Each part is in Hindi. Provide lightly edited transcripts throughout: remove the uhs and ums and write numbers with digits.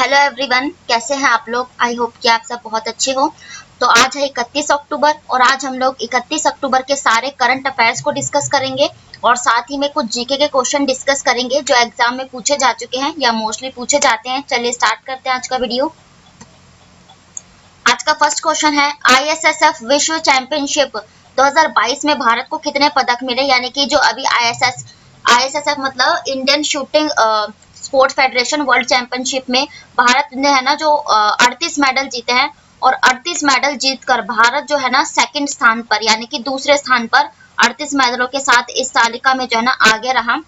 हेलो एवरीवन, कैसे हैं आप लोग। आई होप कि आप सब बहुत अच्छे हो। तो आज है 31 अक्टूबर और आज हम लोग 31 अक्टूबर के सारे करंट अफेयर्स को डिस्कस करेंगे और साथ ही में कुछ जीके के क्वेश्चन डिस्कस करेंगे जो एग्जाम में पूछे जा चुके हैं या मोस्टली पूछे जाते हैं। चलिए स्टार्ट करते हैं आज का वीडियो। आज का फर्स्ट क्वेश्चन है, आईएसएसएफ विश्व चैंपियनशिप 2022 में भारत को कितने पदक मिले। यानी कि जो अभी आईएसएसएफ मतलब Indian shooting sports federation world championship में भारत ने है ना जो 38 मेडल जीते हैं और 38 मेडल जीतकर भारत जो है ना सेकंड स्थान पर यानी कि दूसरे स्थान पर 38 मेडलों के साथ इस तालिका में जो है ना आगे रहा।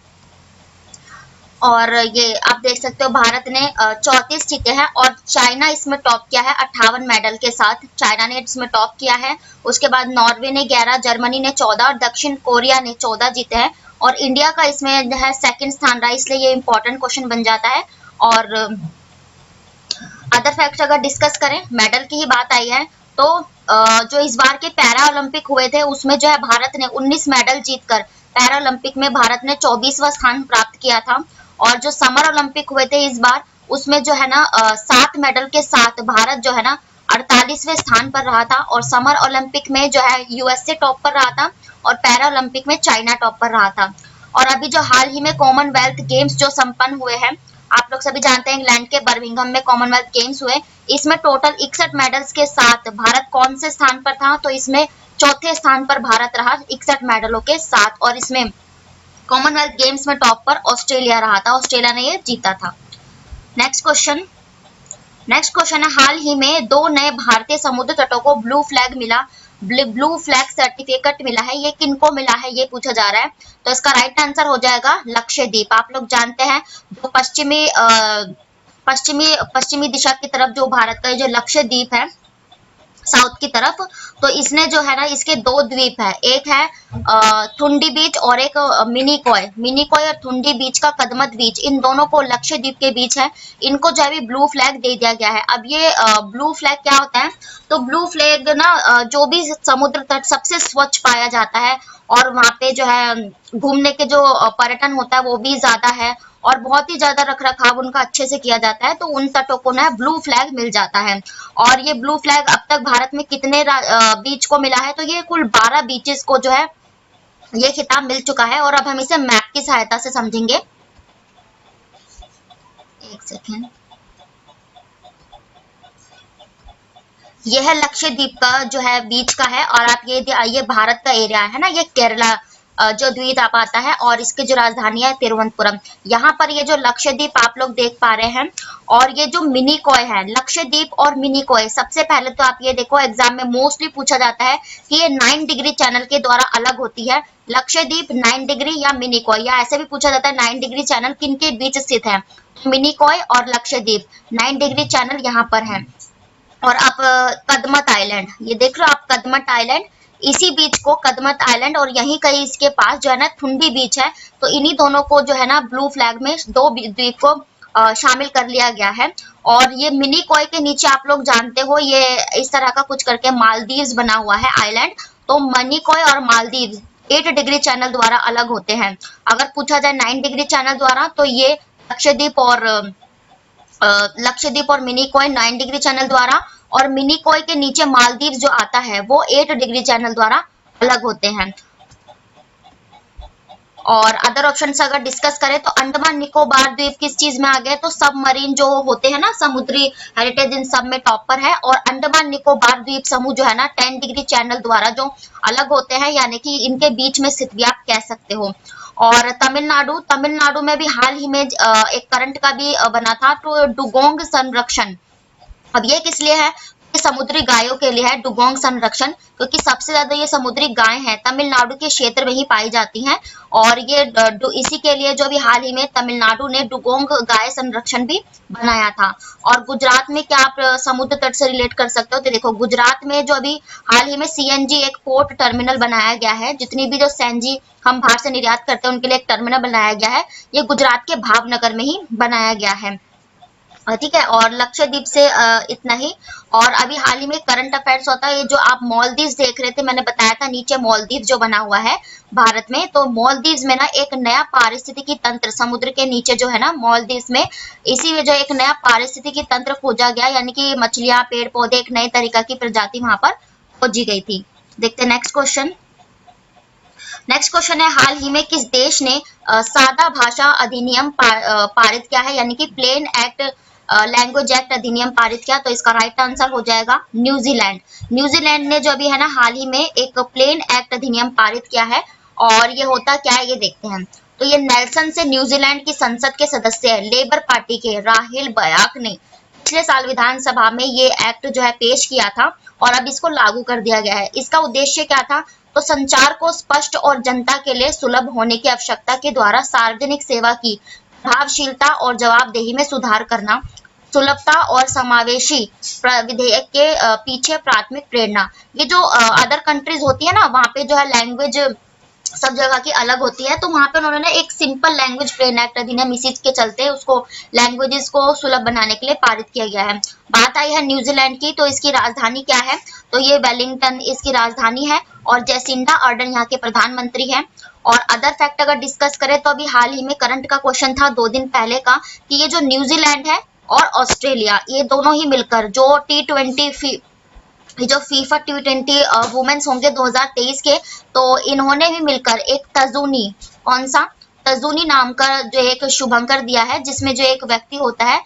और ये आप देख सकते हो भारत ने 34 जीते हैं और चाइना इसमें टॉप किया है 58 मेडल के साथ। चाइना ने इसमें टॉप किया है। उसके बाद नॉर्वे ने 11, जर्मनी ने 14 और दक्षिण कोरिया ने 14 जीते हैं और इंडिया का इसमें जो है सेकंड स्थान रहा, इसलिए ये इंपॉर्टेंट क्वेश्चन बन जाता है। और अदर फैक्ट्स अगर डिस्कस करें, मेडल की ही बात आई है तो जो इस बार के पैरा ओलंपिक हुए थे उसमें जो है भारत ने 19 मेडल जीतकर पैरा ओलंपिक में भारत ने 24वां स्थान प्राप्त किया था। और जो समर ओलंपिक हुए थे इस बार उसमें जो है ना 7 मेडल के साथ भारत जो है ना 48वें स्थान पर रहा था और समर ओलंपिक में जो है यूएसए टॉप पर रहा था और पैरा ओलंपिक में चाइना टॉप पर रहा था। और अभी जो हाल ही में कॉमनवेल्थ गेम्स जो संपन्न हुए हैं, आप लोग सभी जानते हैं इंग्लैंड के बर्मिंघम में कॉमनवेल्थ गेम्स हुए। इसमें टोटल 61 मेडल्स के साथ भारत कौन से स्थान पर था, तो इसमें चौथे स्थान पर भारत रहा 61 मेडलों के साथ। और इसमें कॉमनवेल्थ गेम्स में टॉप पर ऑस्ट्रेलिया रहा था, ऑस्ट्रेलिया ने ये जीता था। नेक्स्ट क्वेश्चन है, हाल ही में 2 नए भारतीय समुद्र तटों को ब्लू फ्लैग सर्टिफिकेट मिला है। ये किनको मिला है ये पूछा जा रहा है। तो इसका राइट आंसर हो जाएगा लक्षद्वीप। आप लोग जानते हैं जो पश्चिमी दिशा की तरफ जो भारत का जो लक्षद्वीप है साउथ की तरफ, तो इसने जो है ना इसके 2 द्वीप है, एक है थुंडी बीच और एक मिनिकॉय और थुंडी बीच का कदमत बीच, इन दोनों को लक्षद्वीप के बीच है। इनको जो है ब्लू फ्लैग दे दिया गया है। अब ये ब्लू फ्लैग क्या होता है, तो ब्लू फ्लैग ना जो भी समुद्र तट सबसे स्वच्छ पाया जाता है और वहां पे जो है घूमने के जो पर्यटन होता है वो भी ज्यादा है और बहुत ही ज्यादा रख रखाव उनका अच्छे से किया जाता है, तो उन तटों को ना ब्लू फ्लैग मिल जाता है। और ये ब्लू फ्लैग अब तक भारत में कितने बीच को मिला है, तो ये कुल 12 बीचेस को जो है ये खिताब मिल चुका है। और अब हम इसे मैप की सहायता से समझेंगे। एक सेकेंड, यह है लक्षद्वीप का जो है बीच का है और आप ये भारत का एरिया है ना, ये केरला जो द्वीप आप आता है और इसकी जो राजधानी है तिरुवनंतपुरम। यहाँ पर ये जो लक्षद्वीप आप लोग देख पा रहे हैं और ये जो मिनिकॉय है, लक्षद्वीप और मिनिकॉय, सबसे पहले तो आप ये देखो एग्जाम में मोस्टली पूछा जाता है कि ये 9 डिग्री चैनल के द्वारा अलग होती है। लक्षद्वीप 9 डिग्री या मिनिकॉय, या ऐसे भी पूछा जाता है 9 डिग्री चैनल किन के बीच स्थित है। मिनिकॉय और लक्षद्वीप 9 डिग्री चैनल यहाँ पर है। और आप कदमत आइलैंड, ये देख रहे हो आप कदमत आइलैंड, इसी बीच को कदमत आइलैंड और यहीं कहीं इसके पास जो है ना थुंडी बीच है। तो इन्हीं दोनों को जो है ना ब्लू फ्लैग में 2 द्वीप को शामिल कर लिया गया है। और ये मिनिकॉय के नीचे आप लोग जानते हो ये इस तरह का कुछ करके मालदीव्स बना हुआ है आइलैंड। तो मिनिकॉय और मालदीव 8 डिग्री चैनल द्वारा अलग होते हैं। अगर पूछा जाए 9 डिग्री चैनल द्वारा तो ये लक्षद्वीप और मिनिकॉय 9 डिग्री चैनल द्वारा, और मिनिकॉय के नीचे मालदीव जो आता है वो 8 डिग्री चैनल द्वारा अलग होते हैं। और अदर ऑप्शंस अगर डिस्कस करें तो अंडमान निकोबार द्वीप किस चीज में आ गए, तो सबमरीन जो होते हैं ना समुद्री हेरिटेज, इन सब में टॉप पर है। और अंडमान निकोबार द्वीप समूह जो है ना 10 डिग्री चैनल द्वारा जो अलग होते हैं, यानी कि इनके बीच में स्थित भी आप कह सकते हो। और तमिलनाडु में भी हाल ही में एक करंट का भी बना था, तो डुगोंग संरक्षण। अब ये किस लिए है, ये समुद्री गायों के लिए है डुगोंग संरक्षण, क्योंकि सबसे ज्यादा ये समुद्री गाय हैं तमिलनाडु के क्षेत्र में ही पाई जाती हैं। और ये इसी के लिए जो भी हाल ही में तमिलनाडु ने डुगोंग गाय संरक्षण भी बनाया था। और गुजरात में क्या आप समुद्र तट से रिलेट कर सकते हो, तो देखो गुजरात में जो अभी हाल ही में सीएनजी एक पोर्ट टर्मिनल बनाया गया है, जितनी भी जो सीएनजी हम बाहर से निर्यात करते हैं उनके लिए एक टर्मिनल बनाया गया है, ये गुजरात के भावनगर में ही बनाया गया है। ठीक है, और लक्षद्वीप से इतना ही। और अभी हाल ही में करंट अफेयर्स होता है, ये जो आप मालदीव देख रहे थे, मैंने बताया था नीचे मालदीव जो बना हुआ है भारत में, तो मालदीव में ना एक नया पारिस्थितिकी तंत्र समुद्र के नीचे जो है ना मालदीव में, इसी में जो एक नया पारिस्थितिकी तंत्र खोजा गया, यानी कि मछलियां, पेड़ पौधे, एक नए तरीका की प्रजाति वहां पर खोजी गई थी। देखते हैं नेक्स्ट क्वेश्चन। नेक्स्ट क्वेश्चन है, हाल ही में किस देश ने सादा भाषा अधिनियम पारित किया है, यानी कि प्लेन एक्ट लैंग्वेज एक्ट अधिनियम पारित किया? तो इसका राइट आंसर हो जाएगा न्यूजीलैंड। न्यूजीलैंड ने जो अभी है ना हाल ही में एक प्लेन एक्ट अधिनियम पारित किया है, और ये होता क्या है ये देखते हैं। तो ये नेल्सन से न्यूजीलैंड की संसद के सदस्य है लेबर पार्टी के राहिल बयाक ने पिछले साल विधानसभा में ये एक्ट जो है पेश किया था, और अब इसको लागू कर दिया गया है। इसका उद्देश्य क्या था? तो संचार को स्पष्ट और जनता के लिए सुलभ होने की आवश्यकता के द्वारा सार्वजनिक सेवा की प्रभावशीलता और जवाबदेही में सुधार करना, सुलभता और समावेशी विधेयक के पीछे प्राथमिक प्रेरणा। ये जो अदर कंट्रीज होती है ना, वहाँ पे जो है लैंग्वेज सब जगह की अलग होती है, तो वहां पे उन्होंने एक सिंपल लैंग्वेज प्लेन एक्ट अधिनियम इसी के चलते उसको लैंग्वेजेस को सुलभ बनाने के लिए पारित किया गया है। बात आई है न्यूजीलैंड की, तो इसकी राजधानी क्या है? तो ये वेलिंगटन इसकी राजधानी है, और जेसिंडा अर्डन यहाँ के प्रधानमंत्री हैं। और अदर फैक्ट अगर डिस्कस करें तो अभी हाल ही में करंट का क्वेश्चन था 2 दिन पहले का, कि ये जो न्यूजीलैंड है और ऑस्ट्रेलिया, ये दोनों ही मिलकर जो T20 ये जो फीफा T20 वुमेन्स होंगे 2023 के, तो इन्होंने भी मिलकर एक तजूनी, कौन सा तजूनी नाम का जो एक शुभंकर दिया है, जिसमें जो एक व्यक्ति होता है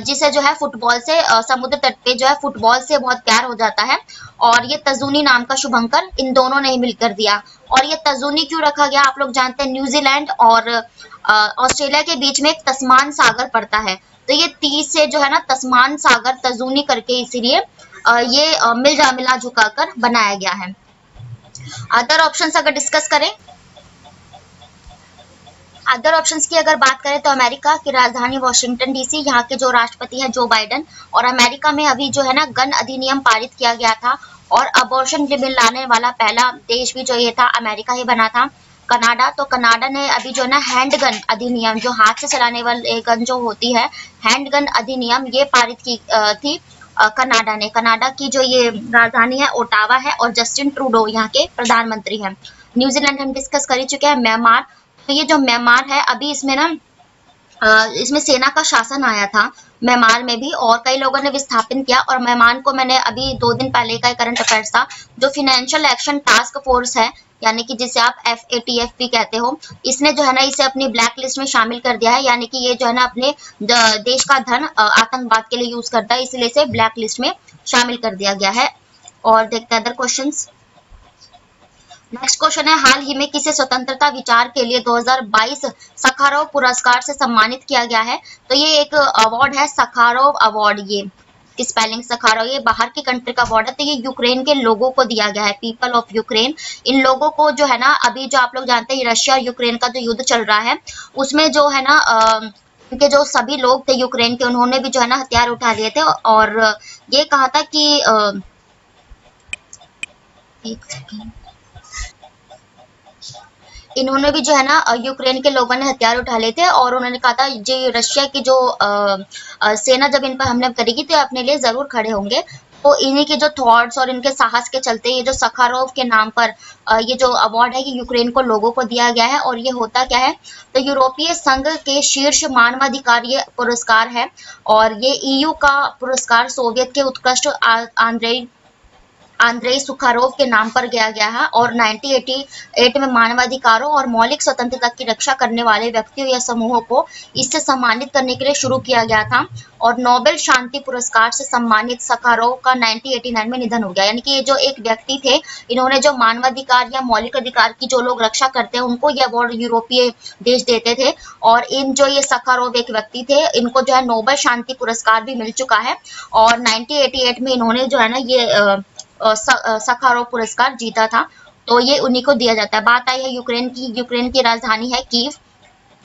जिसे जो है फुटबॉल से समुद्र तट पे जो है फुटबॉल से बहुत प्यार हो जाता है, और ये तजूनी नाम का शुभंकर इन दोनों ने ही मिलकर दिया। और ये तजूनी क्यों रखा गया? आप लोग जानते हैं न्यूजीलैंड और ऑस्ट्रेलिया के बीच में एक तस्मान सागर पड़ता है, तो ये 30 से जो है ना तस्मान सागर तजूनी करके इसीलिए ये मिला झुकाकर बनाया गया है। अदर ऑप्शंस अगर डिस्कस करें, अदर ऑप्शंस की अगर बात करें तो अमेरिका की राजधानी वॉशिंगटन डीसी, यहाँ के जो राष्ट्रपति हैं जो बाइडेन, और अमेरिका में अभी जो है ना गन अधिनियम पारित किया गया था, और अबॉर्शन बिल लाने वाला पहला देश भी जो ये था अमेरिका ही बना था। कनाडा, तो कनाडा ने अभी जो है ना हैंडगन अधिनियम, जो हाथ से चलाने वाली गन जो होती है, हैंडगन अधिनियम ये पारित की थी कनाडा ने। कनाडा की जो ये राजधानी है ओटावा है, और जस्टिन ट्रूडो यहाँ के प्रधानमंत्री हैं। न्यूजीलैंड हम डिस्कस कर ही चुके हैं। म्यांमार, तो ये जो म्यांमार है अभी इसमें ना इसमें सेना का शासन आया था म्यांमार में भी, और कई लोगों ने विस्थापित किया। और म्यांमार को मैंने अभी 2 दिन पहले का करंट अफेयर्स था, जो फाइनेंशियल एक्शन टास्क फोर्स है, यानी कि जिसे आप FATF भी कहते हो, इसने जो है ना इसे अपनी ब्लैक लिस्ट में शामिल कर दिया है, यानी कि ये जो है ना अपने देश का धन आतंकवाद के लिए यूज करता है, इसलिए इसे ब्लैक लिस्ट में शामिल कर दिया गया है। और देखते हैं अदर क्वेश्चंस। नेक्स्ट क्वेश्चन है, हाल ही में किसे स्वतंत्रता विचार के लिए 2022 सखारोव पुरस्कार से सम्मानित किया गया है? तो ये एक अवार्ड है सखारोव अवार्ड, ये स्पेलिंग सखारोव, ये बाहर की कंट्री का अवार्ड है, तो ये यूक्रेन के लोगों को दिया गया है, पीपल ऑफ यूक्रेन। इन लोगों को जो है ना अभी जो आप लोग जानते हैं रशिया और यूक्रेन का जो युद्ध चल रहा है, उसमें जो है ना उनके जो सभी लोग थे यूक्रेन के, उन्होंने भी जो है ना हथियार उठा लिए थे, और ये कहा था कि एक सेकेंड, इन्होंने भी जो है ना यूक्रेन के लोगों ने हथियार उठा लिए थे, और उन्होंने कहा था जो रशिया की जो सेना जब इन पर हमला करेगी तो अपने लिए जरूर खड़े होंगे। तो इन्हीं के जो थॉट्स और इनके साहस के चलते ये जो सखारोव के नाम पर ये जो अवार्ड है ये यूक्रेन को लोगों को दिया गया है। और ये होता क्या है, तो यूरोपीय संघ के शीर्ष मानवाधिकार पुरस्कार है, और ये EU का पुरस्कार सोवियत के उत्कृष्ट आंद्रेई सुखारोव के नाम पर दिया गया है, और 1988 में मानवाधिकारों और मौलिक स्वतंत्रता की रक्षा करने वाले व्यक्तियों या समूहों को इससे सम्मानित करने के लिए शुरू किया गया था। और नोबेल शांति पुरस्कार से सम्मानित सखारोव का 1989 में निधन हो गया, यानी कि ये जो एक व्यक्ति थे, इन्होंने जो मानवाधिकार या मौलिक अधिकार की जो लोग रक्षा करते हैं उनको ये अवार्ड यूरोपीय देश देते थे। और इन जो ये सखारोव एक व्यक्ति थे, इनको जो है नोबेल शांति पुरस्कार भी मिल चुका है, और 1988 में इन्होंने जो है ना ये सखारोव पुरस्कार जीता था, तो ये उन्हीं को दिया जाता है। बात आई है यूक्रेन की, यूक्रेन की राजधानी है कीव,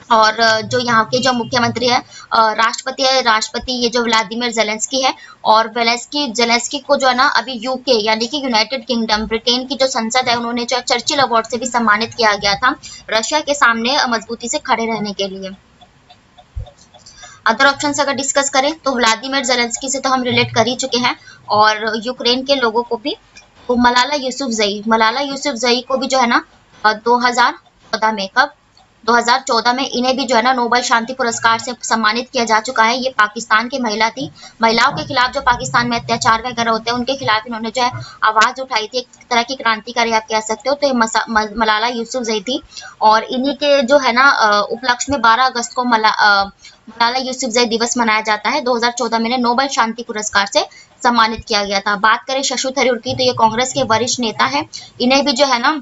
और जो यहाँ के जो मुख्यमंत्री है राष्ट्रपति ये जो व्लादिमीर जेलेंस्की है, और जेलेंस्की को जो है ना अभी UK यानी कि यूनाइटेड किंगडम ब्रिटेन की जो संसद है, उन्होंने जो चर्चिल अवार्ड से भी सम्मानित किया गया था रशिया के सामने मजबूती से खड़े रहने के लिए। अदर ऑप्शन अगर डिस्कस करें तो व्लादिमीर जेलेंस्की से तो हम रिलेट कर ही चुके हैं, और यूक्रेन के लोगों को भी। तो मलाला यूसुफजई को भी जो है ना 2014 में, कब, 2014 में इन्हें भी जो है ना नोबेल शांति पुरस्कार से सम्मानित किया जा चुका है। ये पाकिस्तान की महिला थी। महिलाओं के खिलाफ जो पाकिस्तान में अत्याचार वगैरह होते हैं उनके खिलाफ इन्होंने जो है आवाज उठाई थी, एक तरह की क्रांतिकारी आप कह सकते हो। तो ये मलाला यूसुफजई थी, और इन्हीं के जो है ना उपलक्ष्य में 12 अगस्त को मलाला यूसुफजई दिवस मनाया जाता है। 2014 में इन्हें नोबेल शांति पुरस्कार से सम्मानित किया गया था। बात करें शशि थरूर की, तो ये कांग्रेस के वरिष्ठ नेता है। इन्हें भी जो है ना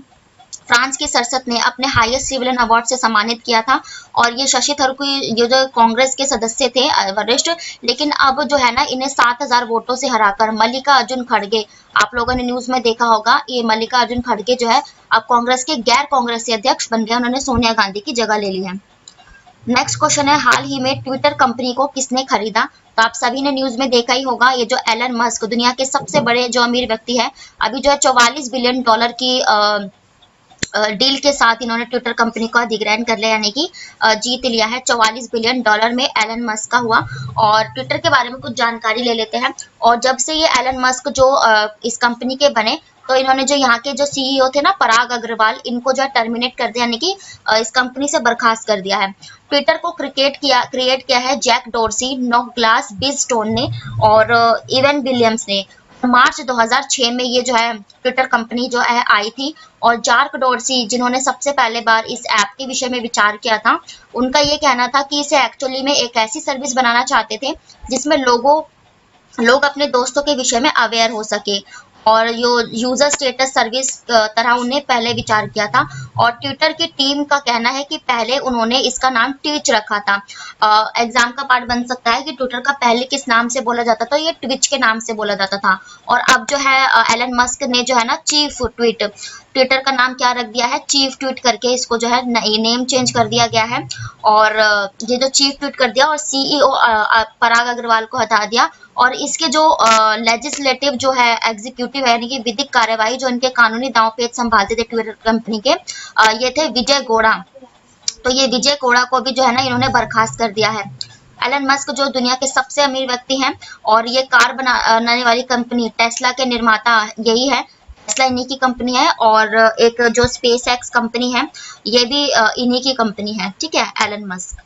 फ्रांस की संसद ने अपने हाईएस्ट सिविलियन अवार्ड से सम्मानित किया था। और ये शशि थरूर ये जो कांग्रेस के सदस्य थे वरिष्ठ, लेकिन अब जो है ना इन्हें 7000 वोटों से हराकर मल्लिका अर्जुन खड़गे, आप लोगों ने न्यूज में देखा होगा, ये मल्लिका अर्जुन खड़गे जो है अब कांग्रेस के गैर कांग्रेसी अध्यक्ष बन गए। उन्होंने सोनिया गांधी की जगह ले ली है। नेक्स्ट क्वेश्चन है, हाल ही में ट्विटर कंपनी को किसने खरीदा? तो आप सभी ने न्यूज में देखा ही होगा, ये जो एलन मस्क, दुनिया के सबसे बड़े जो अमीर व्यक्ति है, अभी जो है $44 बिलियन की डील के साथ इन्होंने ट्विटर कंपनी को अधिग्रहण कर लिया, यानी कि जीत लिया है। $44 बिलियन में एलन मस्क का हुआ। और ट्विटर के बारे में कुछ जानकारी ले लेते हैं। और जब से ये एलन मस्क जो इस कंपनी के बने, तो इन्होंने जो यहाँ के जो सीईओ थे ना पराग अग्रवाल, इनको जो है टर्मिनेट कर दिया, यानी कि इस कंपनी से बर्खास्त कर दिया है। ट्विटर को क्रिएट किया है जैक डोर्सी, नोग्लास बिजस्टोन ने और इवन विलियम्स ने। मार्च 2006 में ये जो है ट्विटर कंपनी जो है आई थी। और जार्क डोर्सी, जिन्होंने सबसे पहले बार इस ऐप के विषय में विचार किया था, उनका ये कहना था कि इसे एक्चुअली में एक ऐसी सर्विस बनाना चाहते थे जिसमें लोग अपने दोस्तों के विषय में अवेयर हो सके, और यो यूजर स्टेटस सर्विस तरह उन्हें पहले विचार किया था। और ट्विटर की टीम का कहना है कि पहले उन्होंने इसका नाम ट्विच रखा था। एग्जाम का पार्ट बन सकता है कि ट्विटर का पहले किस नाम से बोला जाता था, ये ट्विच के नाम से बोला जाता था। और अब जो है एलन मस्क ने जो है ना ट्विटर का नाम क्या रख दिया है, चीफ ट्वीट करके इसको जो है नेम चेंज कर दिया गया है। और ये जो चीफ ट्वीट कर दिया और सीईओ पराग अग्रवाल को हटा दिया। और इसके जो लेजिस्लेटिव जो है एग्जीक्यूटिव है, यानी कि विधिक कार्यवाही, जो इनके कानूनी दांव पेच संभालते थे ट्विटर कंपनी के, ये थे विजय गोड़ा। तो ये विजय गोड़ा को भी जो है ना इन्होंने बर्खास्त कर दिया है। एलन मस्क जो दुनिया के सबसे अमीर व्यक्ति हैं, और ये कार बनाने वाली कंपनी टेस्ला के निर्माता यही है। टेस्ला इन्हीं की कंपनी है, और एक जो स्पेस एक्स कंपनी है ये भी इन्हीं की कंपनी है। ठीक है, एलन मस्क।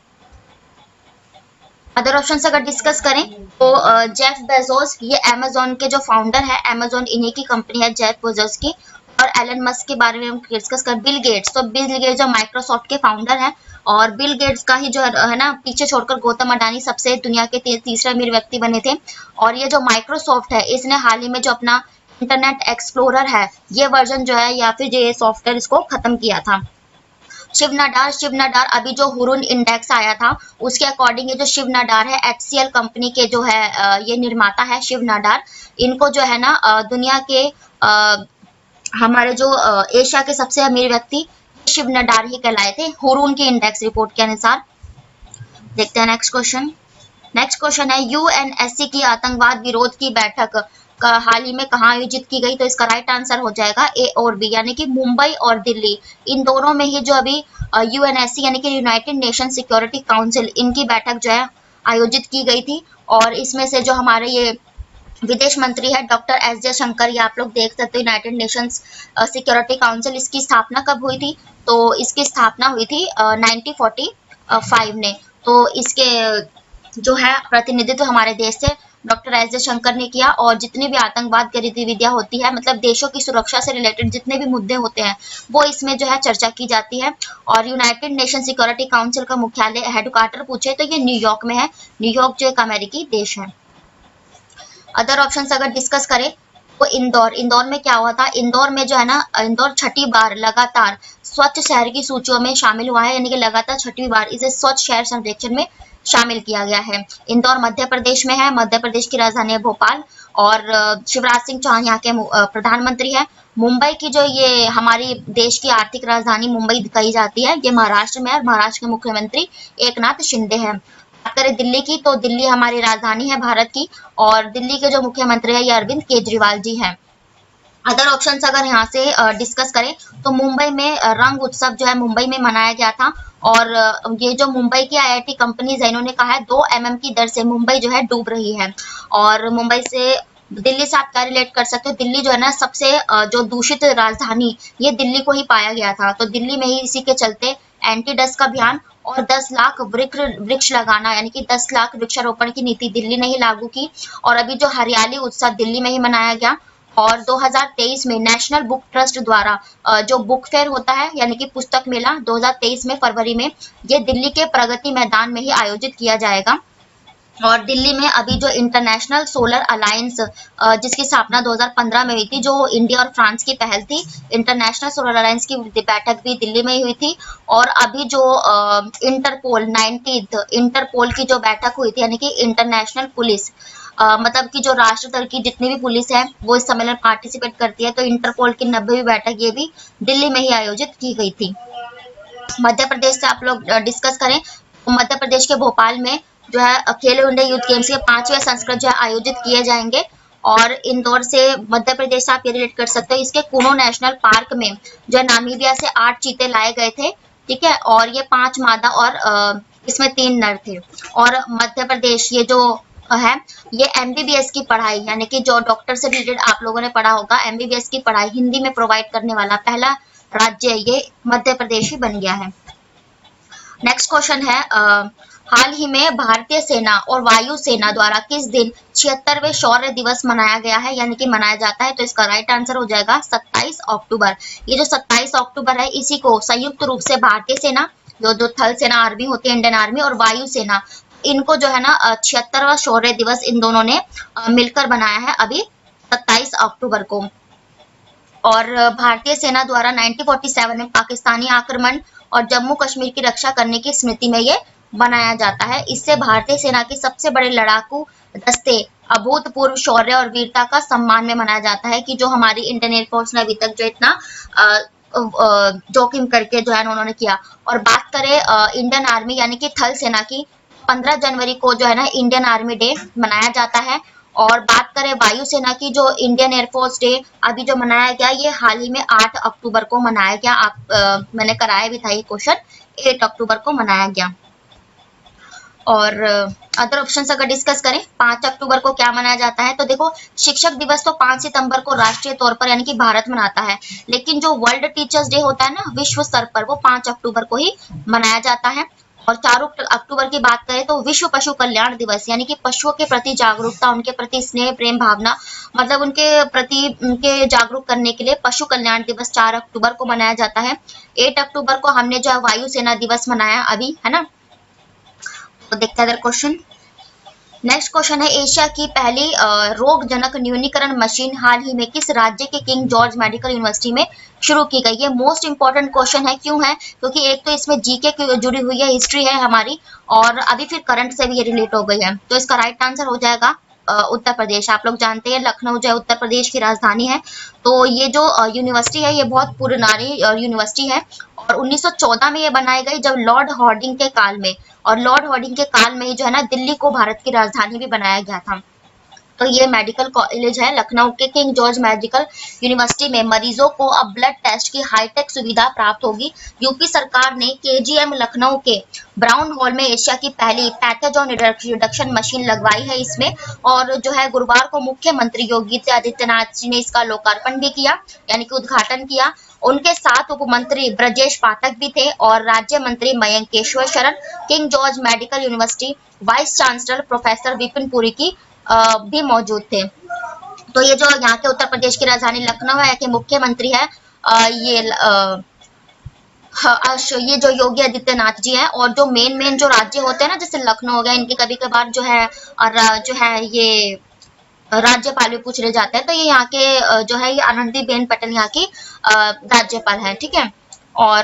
अदर ऑप्शन अगर डिस्कस करें तो जेफ बेजोस, ये अमेजोन के जो फाउंडर है, अमेजोन इन्हीं की कंपनी है, जेफ बेजोस की। और एलन मस्क के बारे में हम डिस्कस कर, बिल गेट्स, तो बिल गेट्स जो माइक्रोसॉफ्ट के फाउंडर हैं, और बिल गेट्स का ही जो है ना पीछे छोड़कर गौतम अडानी सबसे दुनिया के तीसरे अमीर व्यक्ति बने थे। और ये जो माइक्रोसॉफ्ट है, इसने हाल ही में जो अपना इंटरनेट एक्सप्लोरर है, ये वर्जन जो है या फिर ये सॉफ्टवेयर इसको खत्म किया था। शिव नाडार अभी जो हुरुन इंडेक्स आया था उसके अकॉर्डिंग ये जो शिव नाडार है HCL कंपनी के जो है ये निर्माता है शिव नाडार। इनको जो है ना दुनिया के हमारे जो एशिया के सबसे अमीर व्यक्ति शिव नाडार ही कहलाए थे हुरुन की इंडेक्स रिपोर्ट के अनुसार। देखते हैं नेक्स्ट क्वेश्चन है, UNSC की आतंकवाद विरोध की बैठक का हाल ही में कहाँ आयोजित की गई? तो इसका राइट आंसर हो जाएगा ए और बी, यानी कि मुंबई और दिल्ली, इन दोनों में ही जो अभी UNSC यानी कि यूनाइटेड नेशन सिक्योरिटी काउंसिल, इनकी बैठक जो है आयोजित की गई थी। और इसमें से जो हमारे ये विदेश मंत्री है डॉक्टर एस जयशंकर, ये आप लोग देख सकते हो, यूनाइटेड नेशंस सिक्योरिटी काउंसिल, इसकी स्थापना कब हुई थी? तो इसकी स्थापना हुई थी 1945 में। तो इसके जो है प्रतिनिधित्व हमारे देश से डॉक्टर एस जयशंकर ने किया। और जितनी भी आतंकवाद गतिविधियां होती है, मतलब देशों की सुरक्षा से रिलेटेड जितने भी मुद्दे होते हैं, वो इसमें जो है चर्चा की जाती है। और यूनाइटेड नेशन सिक्योरिटी काउंसिल का मुख्यालय, हेडक्वार्टर पूछे तो ये न्यूयॉर्क में है। न्यूयॉर्क जो एक अमेरिकी देश है। अदर ऑप्शन अगर डिस्कस करें तो इंदौर में क्या हुआ था? इंदौर में जो है ना, इंदौर छठी बार लगातार स्वच्छ शहर की सूचियों में शामिल हुआ है, यानी कि लगातार छठी बार इसे स्वच्छ शहर सर्वेक्षण में शामिल किया गया है। इंदौर मध्य प्रदेश में है, मध्य प्रदेश की राजधानी है भोपाल। और शिवराज सिंह चौहान यहाँ के प्रधानमंत्री है। मुंबई की जो ये हमारी देश की आर्थिक राजधानी मुंबई कही जाती है, ये महाराष्ट्र में है, और महाराष्ट्र के मुख्यमंत्री एकनाथ शिंदे हैं। बात करें दिल्ली की, तो दिल्ली हमारी राजधानी है भारत की, और दिल्ली के जो मुख्यमंत्री है ये अरविंद केजरीवाल जी हैं। अदर ऑप्शंस अगर यहाँ से डिस्कस करें तो मुंबई में रंग उत्सव जो है मुंबई में मनाया गया था। और ये जो मुंबई की आईआईटी कंपनीज है, इन्होंने कहा है 2 mm की दर से मुंबई जो है डूब रही है। और मुंबई से दिल्ली से आप क्या रिलेट कर सकते हो, दिल्ली जो है ना सबसे जो दूषित राजधानी, ये दिल्ली को ही पाया गया था। तो दिल्ली में ही इसी के चलते एंटी डस्ट का अभियान और 10 लाख वृक्ष लगाना, यानी कि 10 लाख वृक्षारोपण की नीति दिल्ली ने ही लागू की। और अभी जो हरियाली उत्सव दिल्ली में ही मनाया गया। और 2023 में नेशनल बुक ट्रस्ट द्वारा जो बुक फेयर होता है, यानी कि पुस्तक मेला 2023 में फरवरी में, ये दिल्ली के प्रगति मैदान में ही आयोजित किया जाएगा। और दिल्ली में अभी जो इंटरनेशनल सोलर अलायंस, जिसकी स्थापना 2015 में हुई थी, जो इंडिया और फ्रांस की पहल थी, इंटरनेशनल सोलर अलायंस की बैठक भी दिल्ली में ही हुई थी। और अभी जो इंटरपोल 90th इंटरपोल की जो बैठक हुई थी, यानी कि इंटरनेशनल पुलिस, मतलब कि जो राष्ट्र स्तर की जितनी भी पुलिस है वो इस सम्मेलन में पार्टिसिपेट करती है, तो इंटरपोल की 90वीं बैठक ये भी दिल्ली में ही आयोजित की गई थी। मध्य प्रदेश से आप लोग डिस्कस करें तो मध्य प्रदेश के भोपाल में जो है खेलो इंडिया यूथ गेम्स के 5वें संस्करण जो है आयोजित किए जाएंगे। और इंदौर से मध्य प्रदेश से आप ये रिलेट कर सकते हो, इसके कुनो नेशनल पार्क में जो है नामीबिया से 8 चीते लाए गए थे, ठीक है, और ये 5 मादा और इसमें 3 नर थे। और मध्य प्रदेश ये जो है, ये एमबीबीएस की पढ़ाई, यानी कि जो डॉक्टर से रिलेटेड आप लोगों ने पढ़ा होगा, एमबीबीएस की पढ़ाई हिंदी में प्रोवाइड करने वाला पहला राज्य ये मध्य प्रदेश ही बन गया है। नेक्स्ट क्वेश्चन है, हाल ही में भारतीय सेना और वायु सेना द्वारा किस दिन 76वें शौर्य दिवस मनाया गया है, यानी कि मनाया जाता है? तो इसका राइट आंसर हो जाएगा 27 अक्टूबर। ये जो 27 अक्टूबर है, इसी को संयुक्त रूप से भारतीय सेना, जो थल सेना आर्मी होती है, इंडियन आर्मी, और वायु सेना, इनको जो है ना 76वां शौर्य दिवस इन दोनों ने मिलकर बनाया है अभी 27 अक्टूबर को। और भारतीय सेना द्वारा 1947 में पाकिस्तानी आक्रमण और जम्मू कश्मीर की रक्षा करने की स्मृति में ये बनाया जाता है। इससे भारतीय सेना के सबसे बड़े लड़ाकू दस्ते अभूतपूर्व शौर्य और वीरता का सम्मान में मनाया जाता है, कि जो हमारी इंडियन एयरफोर्स ने अभी तक जो इतना जोखिम करके जो है उन्होंने किया। और बात करें इंडियन आर्मी यानी कि थल सेना की, 15 जनवरी को जो है ना इंडियन आर्मी डे मनाया जाता है। और बात करें वायुसेना की, जो इंडियन एयरफोर्स डे अभी जो मनाया गया, ये हाल ही में 8 अक्टूबर को मनाया गया। मैंने कराया भी था ये क्वेश्चन, 8 अक्टूबर को मनाया गया। और अदर ऑप्शन अगर डिस्कस करें, 5 अक्टूबर को क्या मनाया जाता है? तो देखो, शिक्षक दिवस तो 5 सितंबर को राष्ट्रीय तौर पर यानी कि भारत मनाता है, लेकिन जो वर्ल्ड टीचर्स डे होता है ना विश्व स्तर पर, वो 5 अक्टूबर को ही मनाया जाता है। और 4 अक्टूबर की बात करें तो विश्व पशु कल्याण दिवस, यानी कि पशुओं के प्रति जागरूकता, उनके प्रति स्नेह प्रेम भावना, मतलब उनके प्रति उनके जागरूक करने के लिए पशु कल्याण दिवस 4 अक्टूबर को मनाया जाता है। 8 अक्टूबर को हमने जो है वायु सेना दिवस मनाया अभी, है ना। तो देखते हैं अदर क्वेश्चन। नेक्स्ट क्वेश्चन है, एशिया की पहली रोगजनक न्यूनीकरण मशीन हाल ही में किस राज्य के किंग जॉर्ज मेडिकल यूनिवर्सिटी में शुरू की गई? ये मोस्ट इंपॉर्टेंट क्वेश्चन है। क्यों है? क्योंकि एक तो इसमें जीके की जुड़ी हुई है, हिस्ट्री है हमारी, और अभी फिर करंट से भी ये रिलेट हो गई है। तो इसका राइट आंसर हो जाएगा उत्तर प्रदेश। आप लोग जानते हैं लखनऊ जो है उत्तर प्रदेश की राजधानी है। तो ये जो यूनिवर्सिटी है, ये बहुत पुरानी यूनिवर्सिटी है, और 1914 में ये बनाई गई, जब लॉर्ड हार्डिंग के काल में, और लॉर्ड हार्डिंग के काल में ही जो है ना दिल्ली को भारत की राजधानी भी बनाया गया था। तो ये मेडिकल कॉलेज है लखनऊ के किंग जॉर्ज मेडिकल यूनिवर्सिटी में मरीजों को अब ब्लड टेस्ट की हाईटेक सुविधा प्राप्त होगी। यूपी सरकार ने केजीएम लखनऊ के ब्राउन हॉल में एशिया की पहली पैथोजन रिडक्शन मशीन लगवाई है इसमें। और जो है गुरुवार को मुख्यमंत्री योगी आदित्यनाथ जी ने इसका लोकार्पण भी किया, यानी कि उद्घाटन किया। उनके साथ उप मंत्री ब्रजेश पाठक भी थे, और राज्य मंत्री मयंकेश्वर शरण, king George medical university vice chancellor professor Vipin Puri की भी मौजूद थे। तो ये जो यहाँ के उत्तर प्रदेश की राजधानी लखनऊ है, के मुख्यमंत्री है ये जो योगी आदित्यनाथ जी हैं। और जो मेन जो राज्य होते हैं ना, जैसे लखनऊ हो गया, इनके कभी कभार जो है ये राज्यपाल भी पूछ रहे जाते हैं। तो ये यहाँ के जो है ये आनंदीबेन पटेल यहाँ की राज्यपाल है, ठीक है। और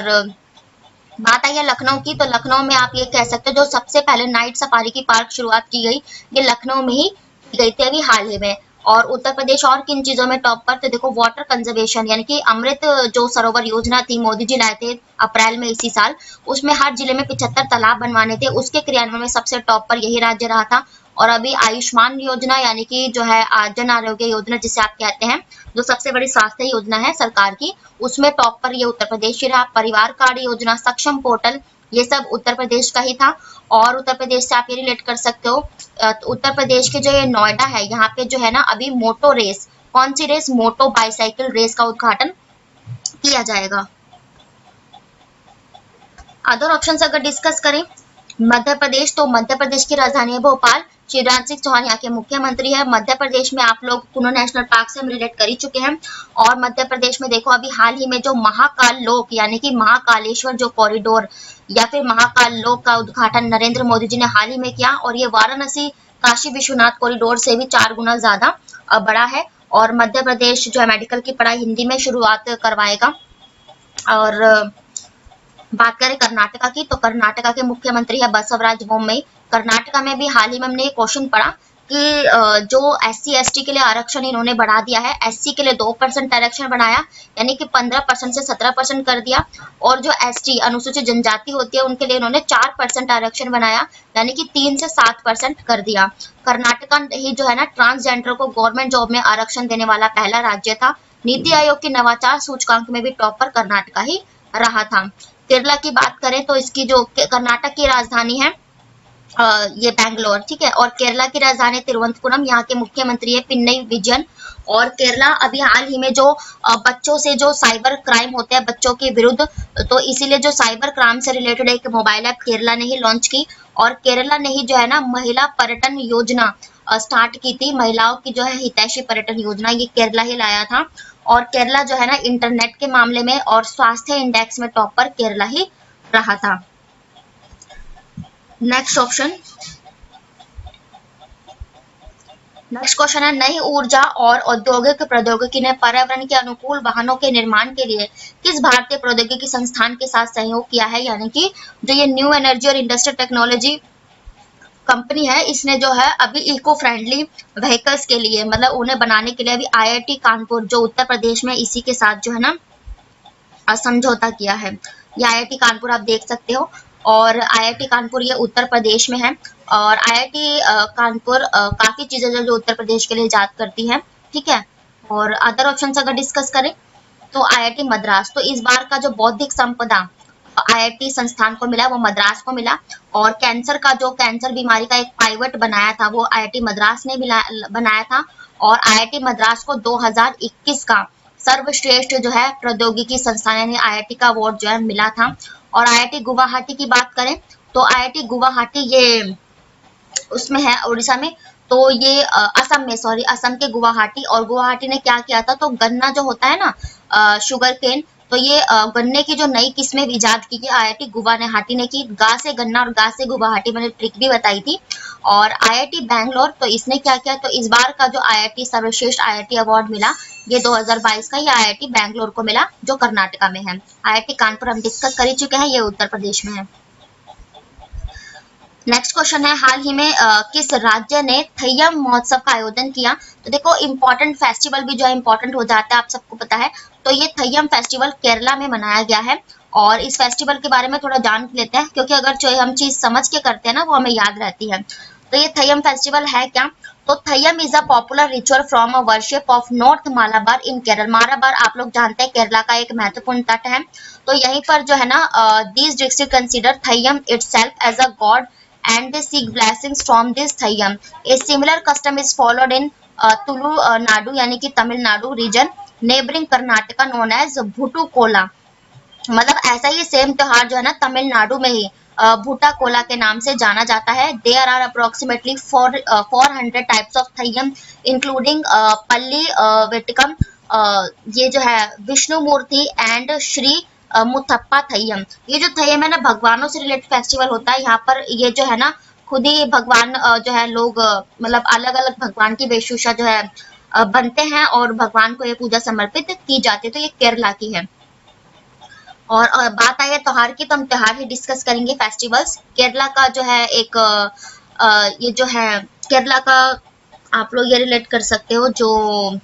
बात आई है लखनऊ की, तो लखनऊ में आप ये कह सकते हो जो सबसे पहले नाइट सफारी की पार्क शुरुआत की गई, ये लखनऊ में ही की गई थी अभी हाल ही में। और उत्तर प्रदेश और किन चीजों में टॉप पर? तो देखो, वाटर कंजर्वेशन, यानी कि अमृत जो सरोवर योजना थी, मोदी जी लाए थे अप्रैल में इसी साल, उसमें हर जिले में 75 तालाब बनवाने थे, उसके क्रियान्वयन में सबसे टॉप पर यही राज्य रहा था। और अभी आयुष्मान योजना, यानी कि जो है जन आरोग्य योजना जिसे आप कहते हैं, जो सबसे बड़ी स्वास्थ्य योजना है सरकार की, उसमें टॉप पर ये उत्तर प्रदेश ही रहा। परिवार कार्ड योजना, सक्षम पोर्टल, ये सब उत्तर प्रदेश का ही था। और उत्तर प्रदेश से आप ये रिलेट कर सकते हो, तो उत्तर प्रदेश के जो ये नोएडा है, यहाँ पे जो है ना अभी मोटो रेस, कौन सी रेस, मोटो बाईसाइकिल रेस का उद्घाटन किया जाएगा। अदर ऑप्शंस अगर डिस्कस करें, मध्य प्रदेश, तो मध्य प्रदेश की राजधानी है भोपाल। शिवराज सिंह चौहान यहाँ के मुख्यमंत्री है। मध्य प्रदेश में आप लोग कुल्लू नेशनल पार्क से हम रिलेट कर ही चुके हैं। और मध्य प्रदेश में देखो अभी हाल ही में जो महाकाल लोक यानी कि महाकालेश्वर जो कॉरिडोर या फिर महाकाल लोक का उद्घाटन नरेंद्र मोदी जी ने हाल ही में किया, और ये वाराणसी काशी विश्वनाथ कॉरिडोर से भी 4 गुना ज्यादा बड़ा है। और मध्य प्रदेश जो है मेडिकल की पढ़ाई हिंदी में शुरुआत करवाएगा। और बात करें कर्नाटका की, तो कर्नाटका के मुख्यमंत्री है बसवराज बोम्मई। कर्नाटका में भी हाल ही में हमने ये क्वेश्चन पढ़ा कि जो SC ST के लिए आरक्षण इन्होंने बढ़ा दिया है, SC के लिए 2% आरक्षण बढ़ाया, यानी कि 15% से 17% कर दिया। और जो ST अनुसूचित जनजाति होती है उनके लिए इन्होंने 4% आरक्षण बनाया, यानी कि 3 से 7% कर दिया। कर्नाटका ही जो है ना ट्रांसजेंडर को गवर्नमेंट जॉब में आरक्षण देने वाला पहला राज्य था। नीति आयोग के नवाचार सूचकांक में भी टॉप पर कर्नाटका ही रहा था। केरला की बात करें तो इसकी जो कर्नाटक की राजधानी है ये बैंगलोर, ठीक है। और केरला की राजधानी तिरुवनंतपुरम, यहाँ के मुख्यमंत्री है पिन्नई विजयन। और केरला अभी हाल ही में जो बच्चों से जो साइबर क्राइम होते हैं बच्चों के विरुद्ध, तो इसीलिए जो साइबर क्राइम से रिलेटेड एक मोबाइल ऐप केरला ने ही लॉन्च की। और केरला ने ही जो है ना महिला पर्यटन योजना स्टार्ट की थी, महिलाओं की जो है हितैषी पर्यटन योजना, ये केरला ही लाया था। और केरला जो है ना इंटरनेट के मामले में और स्वास्थ्य इंडेक्स में टॉप पर केरला ही रहा था। नेक्स्ट ऑप्शन, नेक्स्ट क्वेश्चन है, नई ऊर्जा और औद्योगिक प्रौद्योगिकी ने पर्यावरण के अनुकूल वाहनों के निर्माण के लिए किस भारतीय प्रौद्योगिकी संस्थान के साथ सहयोग किया है। यानी कि जो ये न्यू एनर्जी और इंडस्ट्रियल टेक्नोलॉजी कंपनी है, इसने जो है अभी इको फ्रेंडली व्हीकल्स के लिए मतलब उन्हें बनाने के लिए अभी IIT कानपुर जो उत्तर प्रदेश में, इसी के साथ जो है ना समझौता किया है। ये IIT कानपुर आप देख सकते हो। और IIT कानपुर ये उत्तर प्रदेश में है। और IIT कानपुर काफी चीजें जो उत्तर प्रदेश के लिए इजाद करती है, ठीक है। और अदर ऑप्शन अगर डिस्कस करें तो IIT मद्रास, तो इस बार का जो बौद्धिक संपदा IIT संस्थान को मिला वो मद्रास को मिला। और कैंसर का जो कैंसर बीमारी का एक पाइवट बनाया था वो IIT मद्रास ने बनाया था। और IIT मद्रास को 2021 का सर्वश्रेष्ठ जो है प्रौद्योगिकी संस्थान यानी IIT का अवार्ड जो है मिला था। और IIT गुवाहाटी की बात करें तो IIT गुवाहाटी ये उसमें है उड़ीसा में, तो ये असम में, सॉरी असम के गुवाहाटी। और गुवाहाटी ने क्या किया था, तो गन्ना जो होता है ना शुगर केन, तो ये गन्ने की जो नई किस्में इजाद की IIT गुवाहाटी ने की। गा से गन्ना और गा से गुवाहाटी, मैंने ट्रिक भी बताई थी। और IIT बैंगलोर, तो इसने क्या किया, तो इस बार का जो IIT सर्वश्रेष्ठ IIT अवार्ड मिला ये 2022 का, ये IIT बैंगलोर को मिला जो कर्नाटका में है। IIT कानपुर हम डिस्कस कर ही चुके हैं, ये उत्तर प्रदेश में है। नेक्स्ट क्वेश्चन है, हाल ही में किस राज्य ने थय्यम महोत्सव का आयोजन किया। तो देखो इंपॉर्टेंट फेस्टिवल भी जो है इंपॉर्टेंट हो जाता है, आप सबको पता है। तो ये थय्यम फेस्टिवल केरला में मनाया गया है। और इस फेस्टिवल के बारे में थोड़ा जान लेते हैं, क्योंकि अगर जो हम चीज समझ के करते हैं ना वो हमें याद रहती है। तो ये थय्यम फेस्टिवल है क्या, तो Theyyam is a popular ritual from a worship of north Malabar in Kerala. Malabar आप लोग जानते हैं केरला का एक महत्वपूर्ण तट है। तो यहीं पर जो है ना these district consider Theyyam itself as a god and they seek blessings from this Thayyam. A similar custom is followed in Tulu Nadu यानी कि Tamil Nadu region neighbouring Karnataka known as Bhuta Kola. मतलब ऐसा ही सेम त्योहार जो है ना तमिलनाडु में ही भूटा कोला के नाम से जाना जाता है। There are approximately 400 types of Theyyam including Palli Vettikam, ये जो है विष्णु मूर्ति एंड श्री मुथप्पा थय्यम। ये जो थय्यम है ना भगवानों से रिलेटेड फेस्टिवल होता है। यहाँ पर ये जो है ना खुद ही भगवान जो है लोग मतलब अलग अलग भगवान की वेशभूषा जो है बनते हैं और भगवान को ये पूजा समर्पित की जाती है। तो ये केरला की है। और बात आई है त्योहार की, तो हम त्योहार ही डिस्कस करेंगे, फेस्टिवल्स। केरला का जो है एक ये जो है केरला का आप लोग ये रिलेट कर सकते हो, जो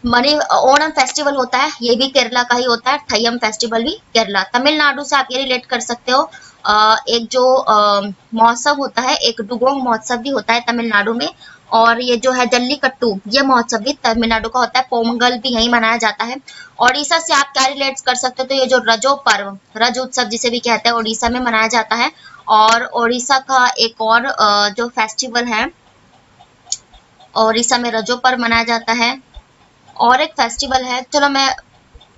मनी ओणम फेस्टिवल होता है ये भी केरला का ही होता है। थय्यम फेस्टिवल भी केरला। तमिलनाडु से आप ये रिलेट कर सकते हो एक जो महोत्सव होता है, एक डुगोंग महोत्सव भी होता है तमिलनाडु में, और ये जो है जल्लीकट्टू, ये महोत्सव भी तमिलनाडु का होता है। पोंगल भी यहीं मनाया जाता है। ओडिशा से आप क्या रिलेट कर सकते हो, तो ये जो रजो पर्व, रज उत्सव जिसे भी कहते हैं, ओडिशा में मनाया जाता है। और ओडिशा का एक और जो फेस्टिवल है, ओडिशा में रजो पर्व मनाया जाता है। और एक फेस्टिवल है, चलो मैं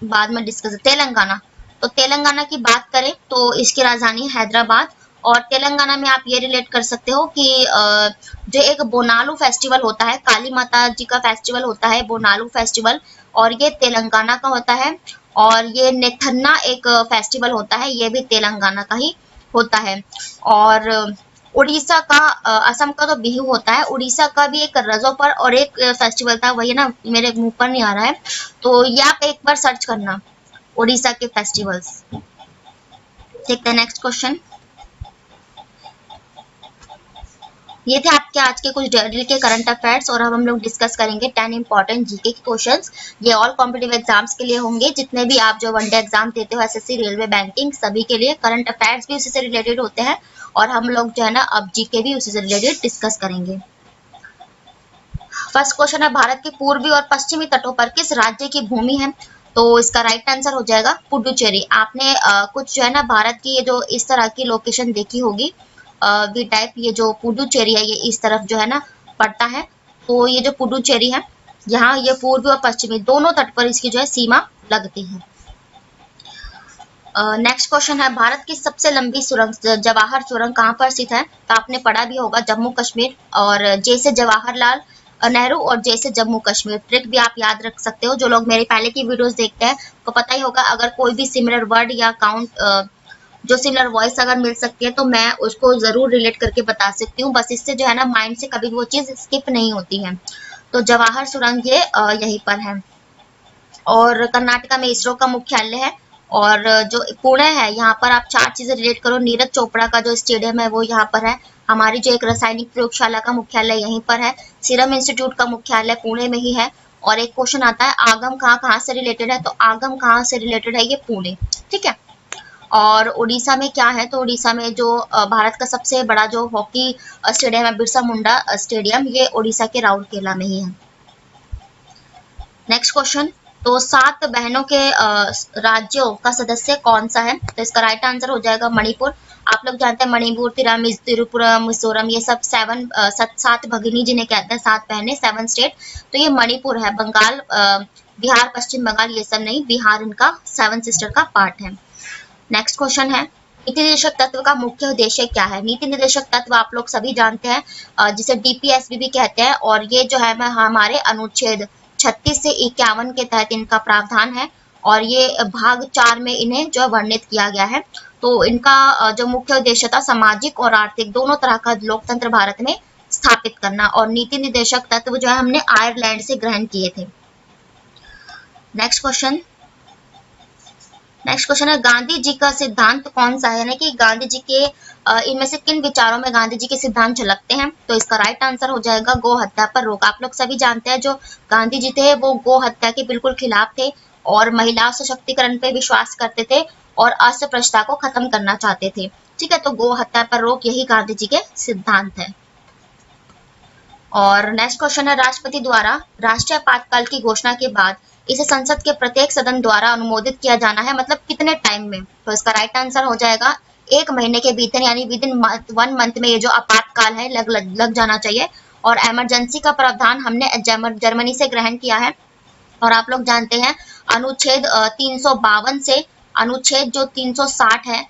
बाद में डिस्कस, तेलंगाना। तो तेलंगाना की बात करें तो इसकी राजधानी हैदराबाद। और तेलंगाना में आप ये रिलेट कर सकते हो कि जो एक बोनालू फेस्टिवल होता है, काली माता जी का फेस्टिवल होता है बोनालू फेस्टिवल, और ये तेलंगाना का होता है। और ये नेथन्ना एक फेस्टिवल होता है, ये भी तेलंगाना का ही होता है। और उड़ीसा का असम का तो बिहू होता है। उड़ीसा का भी एक रजो पर और एक फेस्टिवल था, वही ना मेरे मुंह पर नहीं आ रहा है, तो ये आप एक बार सर्च करना, उड़ीसा के फेस्टिवल्स। देखते हैं नेक्स्ट क्वेश्चन। ये थे आपके आज के कुछ डेली के करंट अफेयर्स, और अब हम लोग डिस्कस करेंगे 10 इंपॉर्टेंट जीके के क्वेश्चंस। ये ऑल कॉम्पिटिटिव एग्जाम्स के लिए होंगे, जितने भी आप जो वनडे एग्जाम देते हो, एसएससी, रेलवे, बैंकिंग, सभी के लिए। करंट अफेयर्स भी उसी से रिलेटेड होते हैं, और हम लोग जो है ना अब जीके भी उसी से रिलेटेड डिस्कस करेंगे। फर्स्ट क्वेश्चन है, भारत के पूर्वी और पश्चिमी तटों पर किस राज्य की भूमि है? तो इसका राइट आंसर हो जाएगा पुडुचेरी। आपने कुछ जो है ना भारत की ये जो इस तरह की लोकेशन देखी होगी, वी टाइप, ये जो पुडुचेरी है ये इस तरफ जो है ना पड़ता है। तो ये जो पुडुचेरी है, यहाँ ये पूर्वी और पश्चिमी दोनों तट पर इसकी जो है सीमा लगती है। नेक्स्ट क्वेश्चन है, भारत की सबसे लंबी सुरंग जवाहर सुरंग कहाँ पर स्थित है? तो आपने पढ़ा भी होगा, जम्मू कश्मीर। और जैसे जवाहरलाल नेहरू और जैसे जम्मू कश्मीर, ट्रिक भी आप याद रख सकते हो। जो लोग मेरे पहले की वीडियोस देखते हैं तो पता ही होगा, अगर कोई भी सिमिलर वर्ड या काउंट जो सिमिलर वॉइस अगर मिल सकती है तो मैं उसको जरूर रिलेट करके बता सकती हूँ। बस इससे जो है ना माइंड से कभी वो चीज स्किप नहीं होती है। तो जवाहर सुरंग ये यहीं पर है। और कर्नाटका में इसरो का मुख्यालय है। और जो पुणे है, यहाँ पर आप चार चीजें रिलेट करो। नीरज चोपड़ा का जो स्टेडियम है वो यहाँ पर है। हमारी जो एक रासायनिक प्रयोगशाला का मुख्यालय यहीं पर है। सीरम इंस्टीट्यूट का मुख्यालय पुणे में ही है। और एक क्वेश्चन आता है, आगम कहाँ कहाँ से रिलेटेड है? तो आगम कहाँ से रिलेटेड है? ये पुणे, ठीक है। और उड़ीसा में क्या है? तो उड़ीसा में जो भारत का सबसे बड़ा जो हॉकी स्टेडियम है, बिरसा मुंडा स्टेडियम, ये उड़ीसा के राउरकेला में ही है। नेक्स्ट क्वेश्चन, तो 7 बहनों के राज्यों का सदस्य कौन सा है? तो इसका राइट आंसर हो जाएगा मणिपुर। आप लोग जानते हैं मणिपुर, त्रिपुरा, मिजोरम, ये सब 7 भगिनी जिन्हें कहते हैं, 7 बहनें, 7 स्टेट। तो ये मणिपुर है। बंगाल, बिहार, पश्चिम बंगाल ये सब नहीं, बिहार इनका 7 सिस्टर का पार्ट है। नेक्स्ट क्वेश्चन है, नीति निर्देशक तत्व का मुख्य उद्देश्य क्या है? नीति निर्देशक तत्व आप लोग सभी जानते हैं, जिसे डीपीएसबी भी कहते हैं। और ये जो है हमारे अनुच्छेद 36 से 51 के तहत इनका प्रावधान है। और ये भाग 4 में इन्हें जो वर्णित किया गया है। तो इनका जो मुख्य उद्देश्य था, सामाजिक और आर्थिक दोनों तरह का लोकतंत्र भारत में स्थापित करना। और नीति निर्देशक तत्व जो है हमने आयरलैंड से ग्रहण किए थे। नेक्स्ट क्वेश्चन है, गांधी जी का सिद्धांत कौन सा है? यानी कि गांधी जी के इनमें से किन विचारों में गांधी जी के सिद्धांत झलकते हैं? तो इसका राइट आंसर हो जाएगा गो हत्या पर रोक। आप लोग सभी जानते हैं, जो गांधी जी थे वो गो हत्या के बिल्कुल खिलाफ थे, और महिला सशक्तिकरण पे विश्वास करते थे, और अस्पृश्यता को खत्म करना चाहते थे। ठीक है, तो गो हत्या पर रोक यही गांधी जी के सिद्धांत है। और नेक्स्ट क्वेश्चन है, राष्ट्रपति द्वारा राष्ट्रीय आपातकाल की घोषणा के बाद इसे संसद के प्रत्येक सदन द्वारा अनुमोदित किया जाना है, मतलब कितने टाइम में? तो इसका राइट आंसर हो जाएगा 1 महीने के भीतर, यानी विद इन 1 मंथ में ये जो आपातकाल है लग जाना चाहिए। और इमरजेंसी का प्रावधान हमने जर्मनी से ग्रहण किया है। और आप लोग जानते हैं, अनुच्छेद 352 से अनुच्छेद जो 360 है,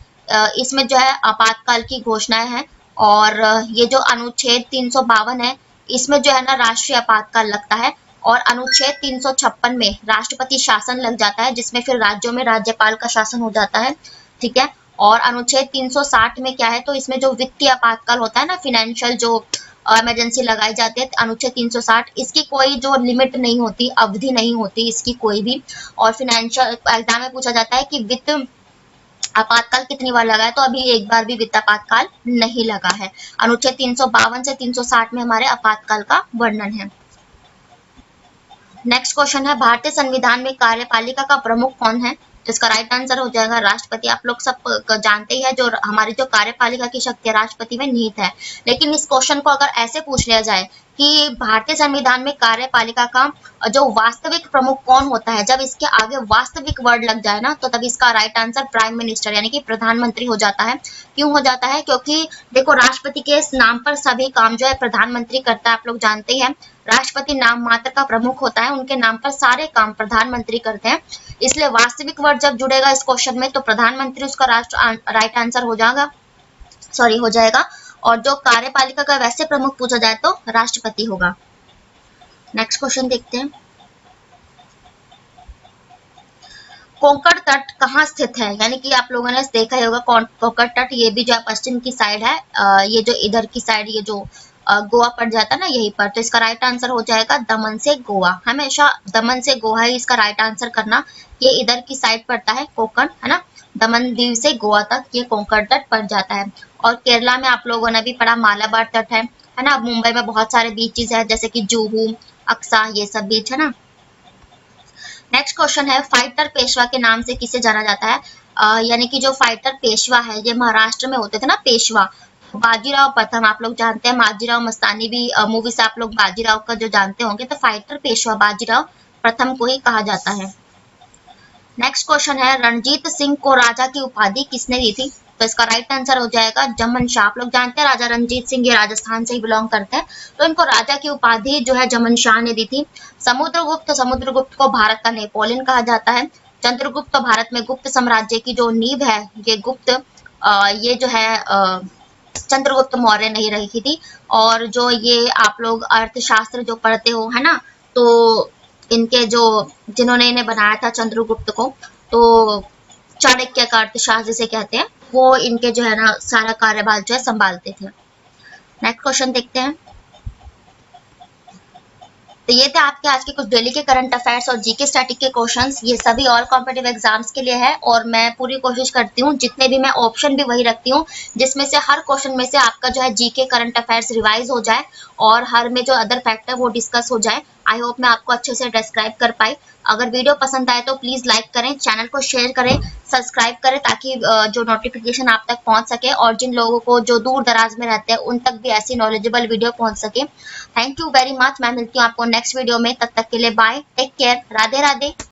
इसमें जो है आपातकाल की घोषणाएं हैं। और ये जो अनुच्छेद 352 है, इसमें जो है ना राष्ट्रीय आपातकाल लगता है। और अनुच्छेद 356 में राष्ट्रपति शासन लग जाता है, जिसमें फिर राज्यों में राज्यपाल का शासन हो जाता है। ठीक है। और अनुच्छेद 360 में क्या है? तो इसमें जो वित्तीय आपातकाल होता है ना, फाइनेंशियल जो इमरजेंसी लगाई जाती है, अनुच्छेद 360, इसकी कोई जो लिमिट नहीं होती, अवधि नहीं होती इसकी कोई भी। और फाइनेंशियल एग्जाम में पूछा जाता है कि वित्त आपातकाल कितनी बार लगा है? तो अभी एक बार भी वित्त आपातकाल नहीं लगा है। अनुच्छेद 352 से 360 में हमारे आपातकाल का वर्णन है। नेक्स्ट क्वेश्चन है, भारतीय संविधान में कार्यपालिका का प्रमुख कौन है? तो इसका राइट आंसर हो जाएगा राष्ट्रपति। आप लोग सब जानते ही है जो हमारी जो कार्यपालिका की शक्ति है राष्ट्रपति में निहित है। लेकिन इस क्वेश्चन को अगर ऐसे पूछ लिया जाए कि भारतीय संविधान में कार्यपालिका का जो वास्तविक प्रमुख कौन होता है, जब इसके आगे वास्तविक वर्ड लग जाए ना, तो तब इसका राइट आंसर प्राइम मिनिस्टर यानी कि प्रधानमंत्री हो जाता है। क्यों हो जाता है? क्योंकि देखो राष्ट्रपति के नाम पर सभी काम जो है प्रधानमंत्री करता है, आप लोग जानते ही हैं। राष्ट्रपति नाम मात्र का प्रमुख होता है, उनके नाम पर सारे काम प्रधानमंत्री करते हैं। इसलिए वास्तविक वर्ड जब जुड़ेगा इस क्वेश्चन में तो प्रधानमंत्री उसका राइट आंसर हो जाएगा। और जो कार्यपालिका का वैसे प्रमुख पूछा जाए तो राष्ट्रपति होगा। नेक्स्ट क्वेश्चन देखते हैं। कोंकण तट कहाँ स्थित है? यानी कि आप लोगों ने देखा ही होगा कोंकण तट, ये भी जो है पश्चिम की साइड है। ये जो इधर की साइड ये जो गोवा पड़ जाता है ना यहीं पर, तो इसका राइट आंसर हो जाएगा दमन से गोवा। हमेशा दमन से गोवा ही इसका राइट आंसर करना। ये इधर की साइड पड़ता है कोंकण, है ना। दमन दीव से गोवा तक ये कोंकण तट पड़ जाता है। और केरला में आप लोगों ने भी पढ़ा मालाबार तट है ना। मुंबई में बहुत सारे बीचेस है जैसे कि जुहू, अक्सा, ये सब बीच है ना। नेक्स्ट क्वेश्चन है, फाइटर पेशवा के नाम से किसे जाना जाता है? यानी कि जो फाइटर पेशवा है ये महाराष्ट्र में होते थे ना पेशवा, बाजीराव प्रथम। आप लोग जानते हैं बाजीराव मस्तानी भी मूवी से आप लोग बाजीराव का जो जानते होंगे, तो फाइटर पेशवा बाजीराव प्रथम को ही कहा जाता है। नेक्स्ट क्वेश्चन है, रणजीत सिंह को राजा की उपाधि किसने दी थी? तो इसका राइट आंसर हो जाएगा जमन शाह। आप लोग जानते हैं राजा रणजीत सिंह ये राजस्थान से ही बिलोंग करते हैं, तो इनको राजा की उपाधि जो है जमन शाह ने दी थी। समुद्रगुप्त को भारत का नेपोलियन कहा जाता है। चंद्रगुप्त तो भारत में गुप्त साम्राज्य की जो नींव है ये ये जो है चंद्रगुप्त मौर्य नहीं रखी थी। और जो ये आप लोग अर्थशास्त्र जो पढ़ते हो है ना, तो इनके जो जिन्होंने इन्हें बनाया था चंद्रगुप्त को, तो चाणक्य का अर्थशास्त्र जिसे कहते हैं, वो इनके जो है ना सारा कार्यभार जो है संभालते थे। नेक्स्ट क्वेश्चन देखते हैं। तो ये थे आपके आज के कुछ डेली के करंट अफेयर्स और जीके स्टैटिक के क्वेश्चंस। ये सभी ऑल कॉम्पिटिटिव एग्जाम्स के लिए है और मैं पूरी कोशिश करती हूँ जितने भी मैं ऑप्शन भी वही रखती हूँ जिसमें से हर क्वेश्चन में से आपका जो है जीके करंट अफेयर्स रिवाइज हो जाए और हर में जो अदर फैक्टर वो डिस्कस हो जाए। आई होप मैं आपको अच्छे से डिस्क्राइब कर पाई। अगर वीडियो पसंद आए तो प्लीज लाइक करें, चैनल को शेयर करें, सब्सक्राइब करें ताकि जो नोटिफिकेशन आप तक पहुंच सके और जिन लोगों को जो दूर दराज में रहते हैं उन तक भी ऐसी नॉलेजेबल वीडियो पहुंच सके। Thank you very much. मैं मिलती हूँ आपको नेक्स्ट वीडियो में, तब तक के लिए bye, take care, Radhe Radhe.